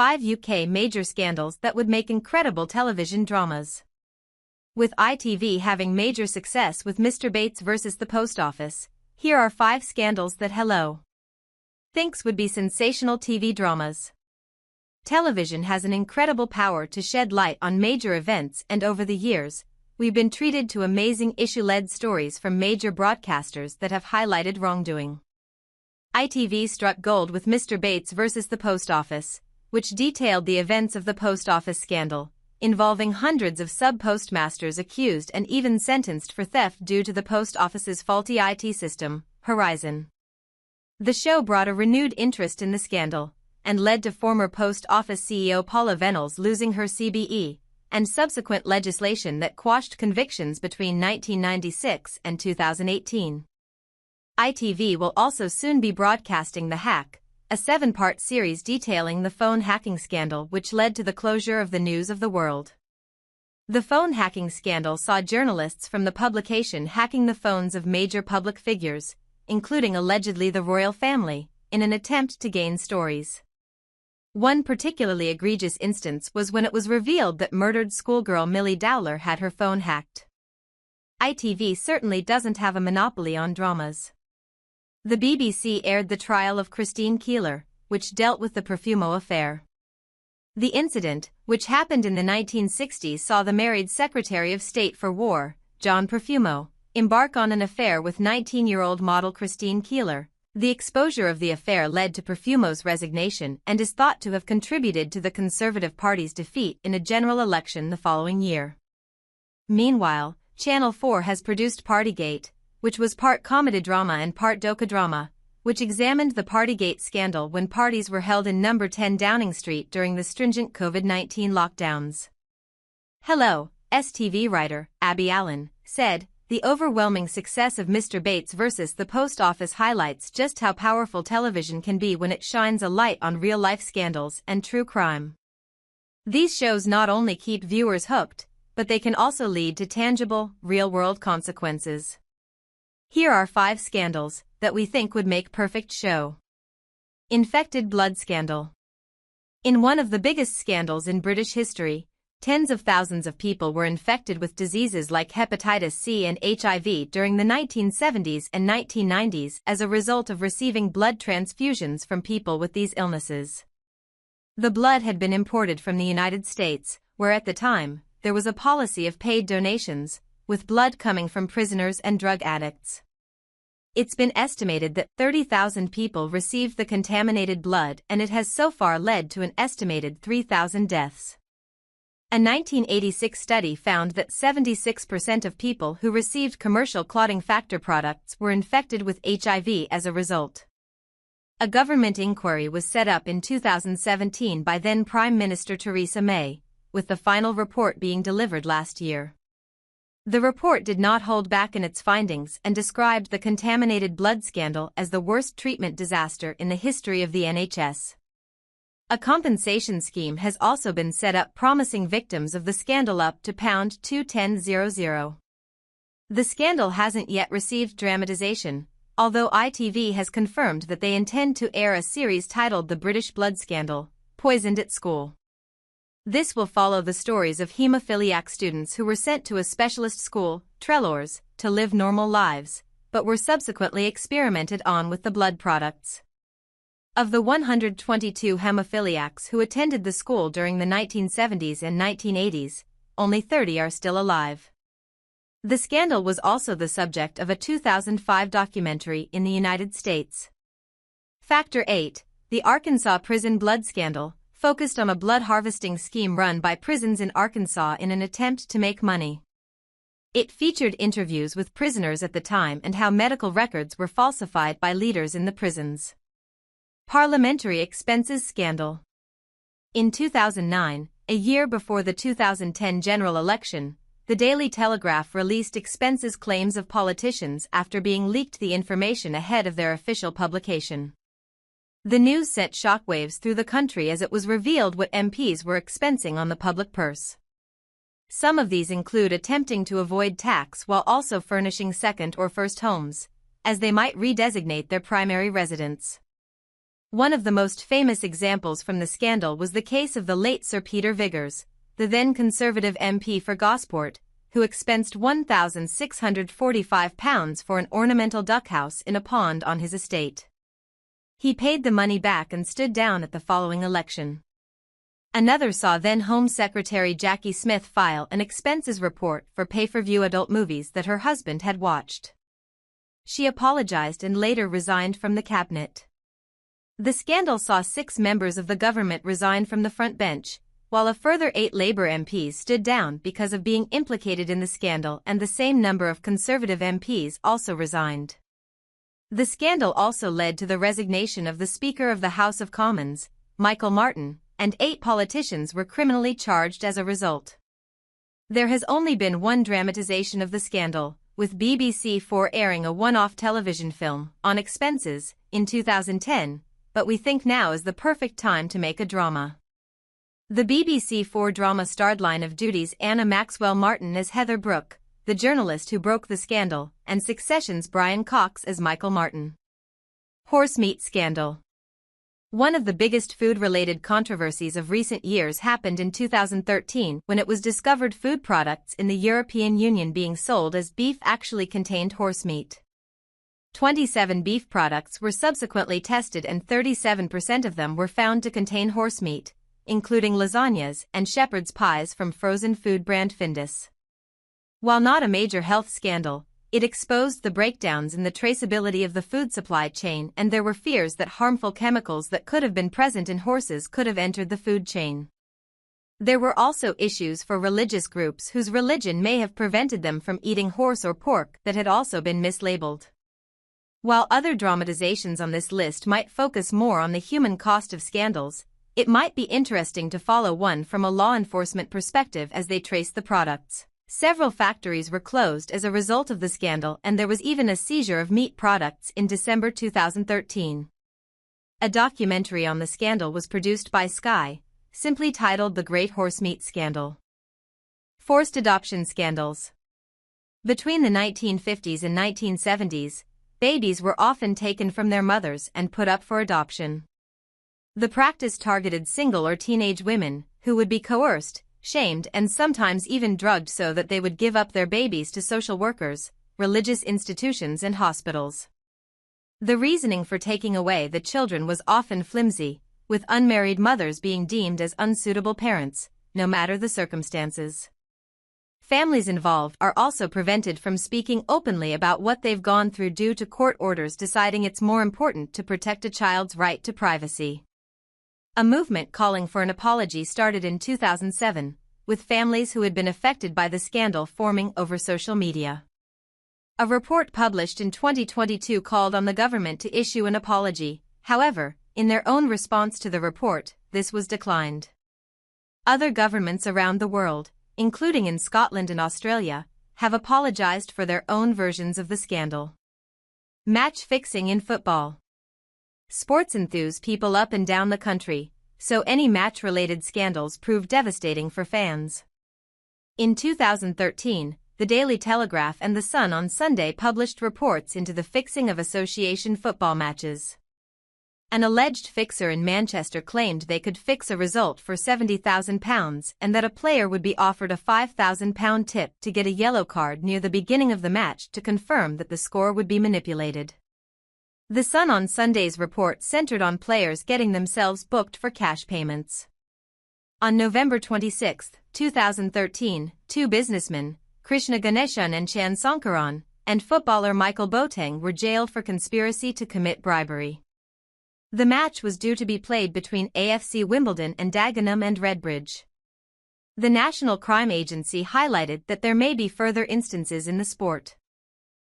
5 UK major scandals that would make incredible television dramas. With ITV having major success with Mr. Bates vs. the Post Office, here are 5 scandals that Hello thinks would be sensational TV dramas. Television has an incredible power to shed light on major events, and over the years, we've been treated to amazing issue-led stories from major broadcasters that have highlighted wrongdoing. ITV struck gold with Mr. Bates vs. the Post Office, which detailed the events of the post office scandal, involving hundreds of sub-postmasters accused and even sentenced for theft due to the post office's faulty IT system, Horizon. The show brought a renewed interest in the scandal, and led to former Post Office CEO Paula Venables losing her CBE, and subsequent legislation that quashed convictions between 1996 and 2018. ITV will also soon be broadcasting The Hack, a 7-part series detailing the phone hacking scandal which led to the closure of the News of the World. The phone hacking scandal saw journalists from the publication hacking the phones of major public figures, including allegedly the royal family, in an attempt to gain stories. One particularly egregious instance was when it was revealed that murdered schoolgirl Millie Dowler had her phone hacked. ITV certainly doesn't have a monopoly on dramas. The BBC aired the trial of Christine Keeler, which dealt with the Profumo affair. The incident, which happened in the 1960s, saw the married Secretary of State for War, John Profumo, embark on an affair with 19-year-old model Christine Keeler. The exposure of the affair led to Profumo's resignation and is thought to have contributed to the Conservative Party's defeat in a general election the following year. Meanwhile, Channel 4 has produced Partygate, which was part comedy drama and part docudrama, which examined the Partygate scandal when parties were held in No. 10 Downing Street during the stringent COVID-19 lockdowns. Hello, STV writer, Abby Allen, said, "The overwhelming success of Mr. Bates vs. the Post Office highlights just how powerful television can be when it shines a light on real-life scandals and true crime. These shows not only keep viewers hooked, but they can also lead to tangible, real-world consequences." Here are 5 scandals that we think would make perfect show. Infected blood scandal. In one of the biggest scandals in British history, tens of thousands of people were infected with diseases like hepatitis C and HIV during the 1970s and 1990s as a result of receiving blood transfusions from people with these illnesses. The blood had been imported from the United States, where at the time, there was a policy of paid donations, with blood coming from prisoners and drug addicts. It's been estimated that 30,000 people received the contaminated blood, and it has so far led to an estimated 3,000 deaths. A 1986 study found that 76% of people who received commercial clotting factor products were infected with HIV as a result. A government inquiry was set up in 2017 by then Prime Minister Theresa May, with the final report being delivered last year. The report did not hold back in its findings and described the contaminated blood scandal as the worst treatment disaster in the history of the NHS. A compensation scheme has also been set up promising victims of the scandal up to £210,000. The scandal hasn't yet received dramatization, although ITV has confirmed that they intend to air a series titled The British Blood Scandal, Poisoned at School. This will follow the stories of haemophiliac students who were sent to a specialist school, Trelawney, to live normal lives, but were subsequently experimented on with the blood products. Of the 122 haemophiliacs who attended the school during the 1970s and 1980s, only 30 are still alive. The scandal was also the subject of a 2005 documentary in the United States. Factor 8, the Arkansas prison blood scandal, focused on a blood harvesting scheme run by prisons in Arkansas in an attempt to make money. It featured interviews with prisoners at the time and how medical records were falsified by leaders in the prisons. Parliamentary expenses scandal. In 2009, a year before the 2010 general election, the Daily Telegraph released expenses claims of politicians after being leaked the information ahead of their official publication. The news sent shockwaves through the country as it was revealed what MPs were expensing on the public purse. Some of these include attempting to avoid tax while also furnishing second or first homes, as they might redesignate their primary residence. One of the most famous examples from the scandal was the case of the late Sir Peter Viggers, the then Conservative MP for Gosport, who expensed £1,645 for an ornamental duckhouse in a pond on his estate. He paid the money back and stood down at the following election. Another saw then Home Secretary Jackie Smith file an expenses report for pay-per-view adult movies that her husband had watched. She apologized and later resigned from the cabinet. The scandal saw 6 members of the government resign from the front bench, while a further 8 Labour MPs stood down because of being implicated in the scandal, and the same number of Conservative MPs also resigned. The scandal also led to the resignation of the Speaker of the House of Commons, Michael Martin, and 8 politicians were criminally charged as a result. There has only been one dramatisation of the scandal, with BBC 4 airing a one-off television film on expenses in 2010, but we think now is the perfect time to make a drama. The BBC 4 drama starred Line of Duty's Anna Maxwell Martin as Heather Brooke, the journalist who broke the scandal, and Succession's Brian Cox as Michael Martin. Horsemeat scandal. One of the biggest food-related controversies of recent years happened in 2013 when it was discovered food products in the European Union being sold as beef actually contained horsemeat. 27 beef products were subsequently tested and 37% of them were found to contain horsemeat, including lasagnas and shepherd's pies from frozen food brand Findus. While not a major health scandal, it exposed the breakdowns in the traceability of the food supply chain, and there were fears that harmful chemicals that could have been present in horses could have entered the food chain. There were also issues for religious groups whose religion may have prevented them from eating horse or pork that had also been mislabeled. While other dramatizations on this list might focus more on the human cost of scandals, it might be interesting to follow one from a law enforcement perspective as they trace the products. Several factories were closed as a result of the scandal, and there was even a seizure of meat products in December 2013. A documentary on the scandal was produced by Sky, simply titled The Great Horsemeat Scandal. Forced adoption scandals. Between the 1950s and 1970s, babies were often taken from their mothers and put up for adoption. The practice targeted single or teenage women, who would be coerced, shamed, and sometimes even drugged so that they would give up their babies to social workers, religious institutions, and hospitals. The reasoning for taking away the children was often flimsy, with unmarried mothers being deemed as unsuitable parents, no matter the circumstances. Families involved are also prevented from speaking openly about what they've gone through due to court orders deciding it's more important to protect a child's right to privacy. A movement calling for an apology started in 2007, with families who had been affected by the scandal forming over social media. A report published in 2022 called on the government to issue an apology. However, in their own response to the report, this was declined. Other governments around the world, including in Scotland and Australia, have apologized for their own versions of the scandal. Match fixing in football. Sports enthuse people up and down the country, so any match-related scandals prove devastating for fans. In 2013, the Daily Telegraph and The Sun on Sunday published reports into the fixing of association football matches. An alleged fixer in Manchester claimed they could fix a result for £70,000 and that a player would be offered a £5,000 tip to get a yellow card near the beginning of the match to confirm that the score would be manipulated. The Sun on Sunday's report centered on players getting themselves booked for cash payments. On November 26, 2013, 2 businessmen, Krishna Ganeshan and Chan Sankaran, and footballer Michael Boateng were jailed for conspiracy to commit bribery. The match was due to be played between AFC Wimbledon and Dagenham and Redbridge. The National Crime Agency highlighted that there may be further instances in the sport.